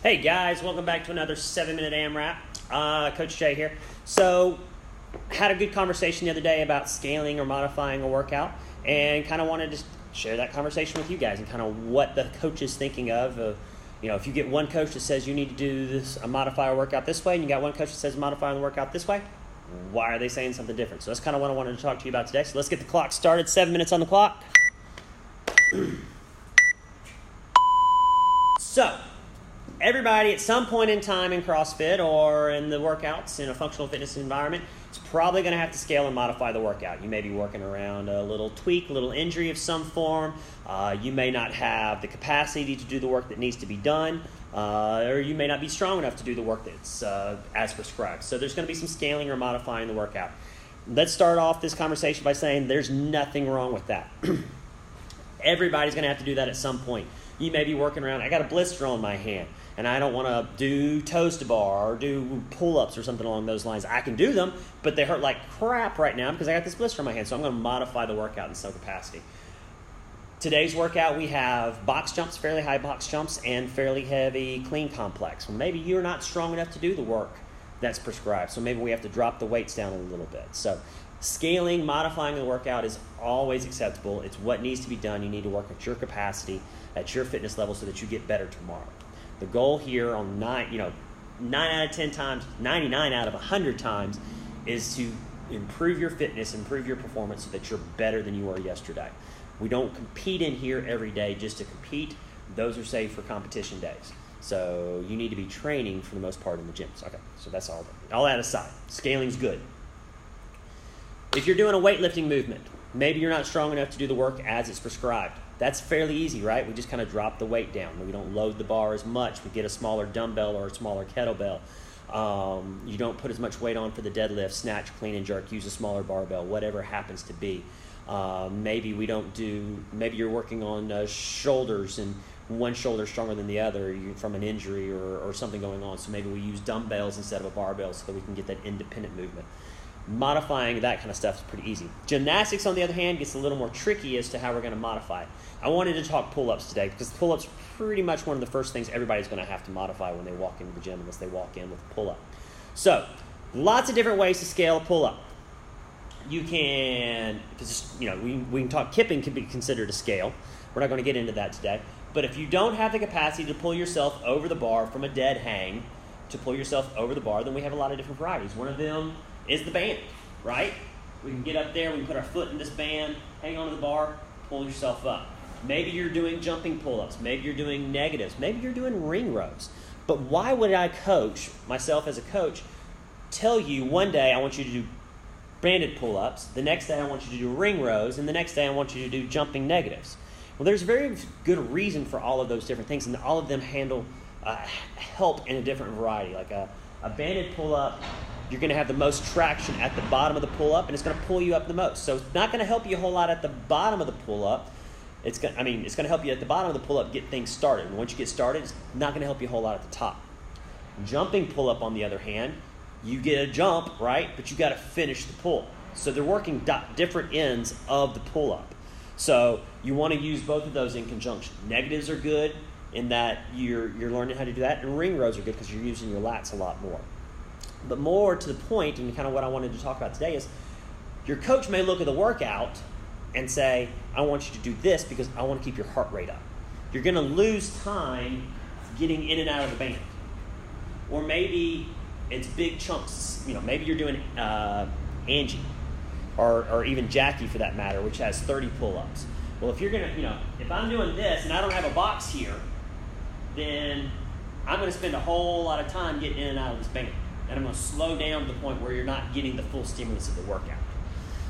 Hey guys, welcome back to another 7-Minute AMRAP. Coach Jay here. So, had a good conversation the other day about scaling or modifying a workout, and kind of wanted to share that conversation with you guys and kind of what the coach is thinking of. If you get one coach that says you need to do this, modify a workout this way, and you got one coach that says modify the workout this way, why are they saying something different? So that's kind of what I wanted to talk to you about today. So let's get the clock started. 7 minutes on the clock. So, everybody at some point in time in CrossFit or in the workouts in a functional fitness environment is probably going to have to scale and modify the workout. You may be working around a little tweak, a little injury of some form. You may not have the capacity to do the work that needs to be done, or you may not be strong enough to do the work that's as prescribed. So there's going to be some scaling or modifying the workout. Let's start off this conversation by saying there's nothing wrong with that. Everybody's going to have to do that at some point. You may be working around, I got a blister on my hand, and I don't want to do toes to bar or do pull-ups or something along those lines. I can do them, but they hurt like crap right now because I got this blister on my hand, so I'm going to modify the workout in some capacity. Today's workout, we have box jumps, fairly high box jumps, and fairly heavy clean complex. Well, maybe you're not strong enough to do the work that's prescribed, so maybe we have to drop the weights down a little bit. So scaling, modifying the workout is always acceptable. It's what needs to be done. You need to work at your capacity, at your fitness level, so that you get better tomorrow. The goal here on 9 out of 10 times, 99 out of 100 times, is to improve your fitness, improve your performance so that you're better than you were yesterday. We don't compete in here every day just to compete. Those are saved for competition days. So you need to be training for the most part in the gyms. Okay, so that's all that aside. Scaling's good. If you're doing a weightlifting movement, maybe you're not strong enough to do the work as it's prescribed. That's fairly easy, right? We just kind of drop the weight down. We don't load the bar as much. We get a smaller dumbbell or a smaller kettlebell. You don't put as much weight on for the deadlift, snatch, clean, and jerk. Use a smaller barbell, whatever happens to be. Maybe you're working on shoulders and one shoulder stronger than the other from an injury or something going on. So maybe we use dumbbells instead of a barbell so that we can get that independent movement. Modifying that kind of stuff is pretty easy. Gymnastics, on the other hand, gets a little more tricky as to how we're going to modify it. I wanted to talk pull-ups today because pull-ups are pretty much one of the first things everybody's going to have to modify when they walk into the gym, unless they walk in with a pull-up. So, lots of different ways to scale a pull-up. You can, we can talk kipping can be considered a scale. We're not going to get into that today. But if you don't have the capacity to pull yourself over the bar from a dead hang, to pull yourself over the bar, then we have a lot of different varieties. One of them is the band, right? We can get up there, we can put our foot in this band, hang onto the bar, pull yourself up. Maybe you're doing jumping pull-ups, maybe you're doing negatives, maybe you're doing ring rows. But why would I coach, myself as a coach, tell you one day I want you to do banded pull-ups, the next day I want you to do ring rows, and the next day I want you to do jumping negatives? Well, there's a very good reason for all of those different things, and all of them help in a different variety. Like a banded pull-up, you're going to have the most traction at the bottom of the pull-up, and it's going to pull you up the most. So it's not going to help you a whole lot at the bottom of the pull-up. It's going to help you at the bottom of the pull-up get things started. And once you get started, it's not going to help you a whole lot at the top. Jumping pull-up, on the other hand, you get a jump, right? But you got to finish the pull. So they're working different ends of the pull-up. So you want to use both of those in conjunction. Negatives are good in that you're learning how to do that, and ring rows are good because you're using your lats a lot more. But more to the point, and kind of what I wanted to talk about today, is your coach may look at the workout and say, I want you to do this because I want to keep your heart rate up. You're going to lose time getting in and out of the band. Or maybe it's big chunks. Maybe you're doing Angie or even Jackie for that matter, which has 30 pull-ups. Well, if you're going to, if I'm doing this and I don't have a box here, then I'm going to spend a whole lot of time getting in and out of this band. And I'm going to slow down to the point where you're not getting the full stimulus of the workout.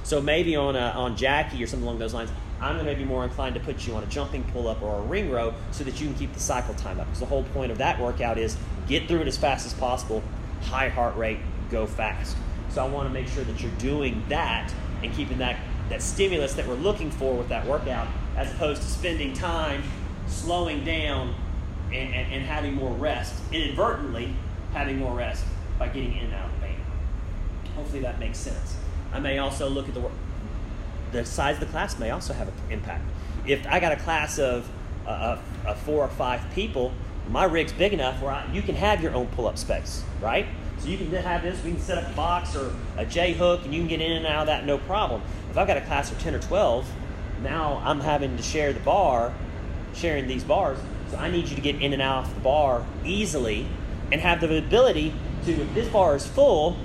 So maybe on Jackie or something along those lines, I'm going to be more inclined to put you on a jumping pull-up or a ring row so that you can keep the cycle time up. Because the whole point of that workout is get through it as fast as possible, high heart rate, go fast. So I want to make sure that you're doing that and keeping that stimulus that we're looking for with that workout, as opposed to spending time slowing down and having more rest, inadvertently having more rest by getting in and out of the band. Hopefully that makes sense. I may also look at the size of the class may also have an impact. If I got a class of 4 or 5 people, My rig's big enough where you can have your own pull-up space, right? So you can have this, we can set up a box or a J-hook, and you can get in and out of that no problem. If I've got a class of 10 or 12, now I'm having to share the bar, sharing these bars, so I need you to get in and out of the bar easily and have the ability to, if this bar is full,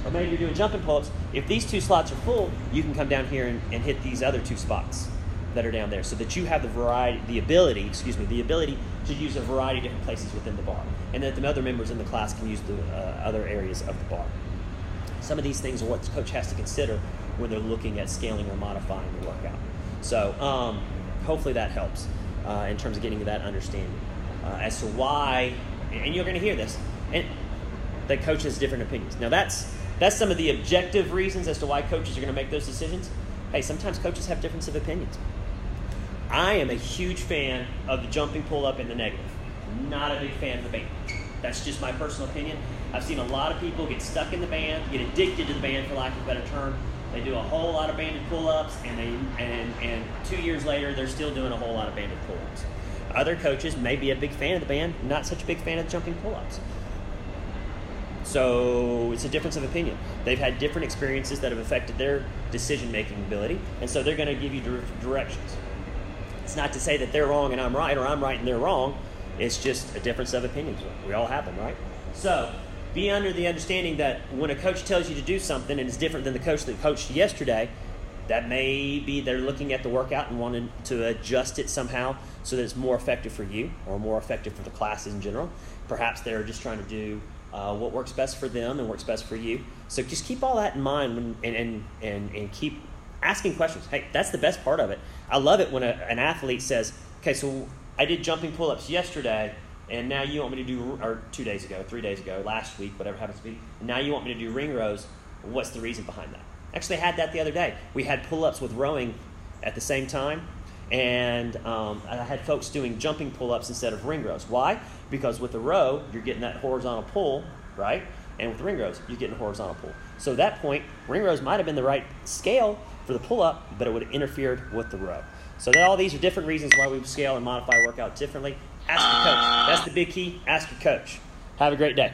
or maybe you're doing jumping pull-ups, if these 2 slots are full, you can come down here and hit these other 2 spots that are down there, so that you have the ability to use a variety of different places within the bar, and that the other members in the class can use the other areas of the bar. Some of these things are what the coach has to consider when they're looking at scaling or modifying the workout. So hopefully that helps in terms of getting that understanding as to why, and you're going to hear this, and that coach has different opinions. Now that's some of the objective reasons as to why coaches are going to make those decisions. Hey, sometimes coaches have difference of opinions. I am a huge fan of the jumping pull-up in the negative. Not a big fan of the band. That's just my personal opinion. I've seen a lot of people get stuck in the band, get addicted to the band, for lack of a better term. They do a whole lot of banded pull-ups, and 2 years later, they're still doing a whole lot of banded pull-ups. Other coaches may be a big fan of the band, not such a big fan of jumping pull-ups. So it's a difference of opinion. They've had different experiences that have affected their decision-making ability, and so they're going to give you directions. It's not to say that they're wrong and I'm right, or I'm right and they're wrong. It's just a difference of opinions. We all have them, right? So be under the understanding that when a coach tells you to do something and it's different than the coach that coached yesterday, that may be they're looking at the workout and wanting to adjust it somehow so that it's more effective for you or more effective for the classes in general. Perhaps they're just trying to do what works best for them and works best for you. So just keep all that in mind and keep asking questions. Hey, that's the best part of it. I love it when an athlete says, okay, so I did jumping pull-ups yesterday, and now you want me to do, or 2 days ago, 3 days ago, last week, whatever happens to be, and now you want me to do ring rows. What's the reason behind that? Actually, I had that the other day. We had pull-ups with rowing at the same time, and I had folks doing jumping pull-ups instead of ring rows. Why? Because with the row, you're getting that horizontal pull, right? And with ring rows, you're getting a horizontal pull. So at that point, ring rows might have been the right scale for the pull-up, but it would have interfered with the row. So that all these are different reasons why we scale and modify workout differently. Ask your coach. That's the big key. Ask your coach. Have a great day.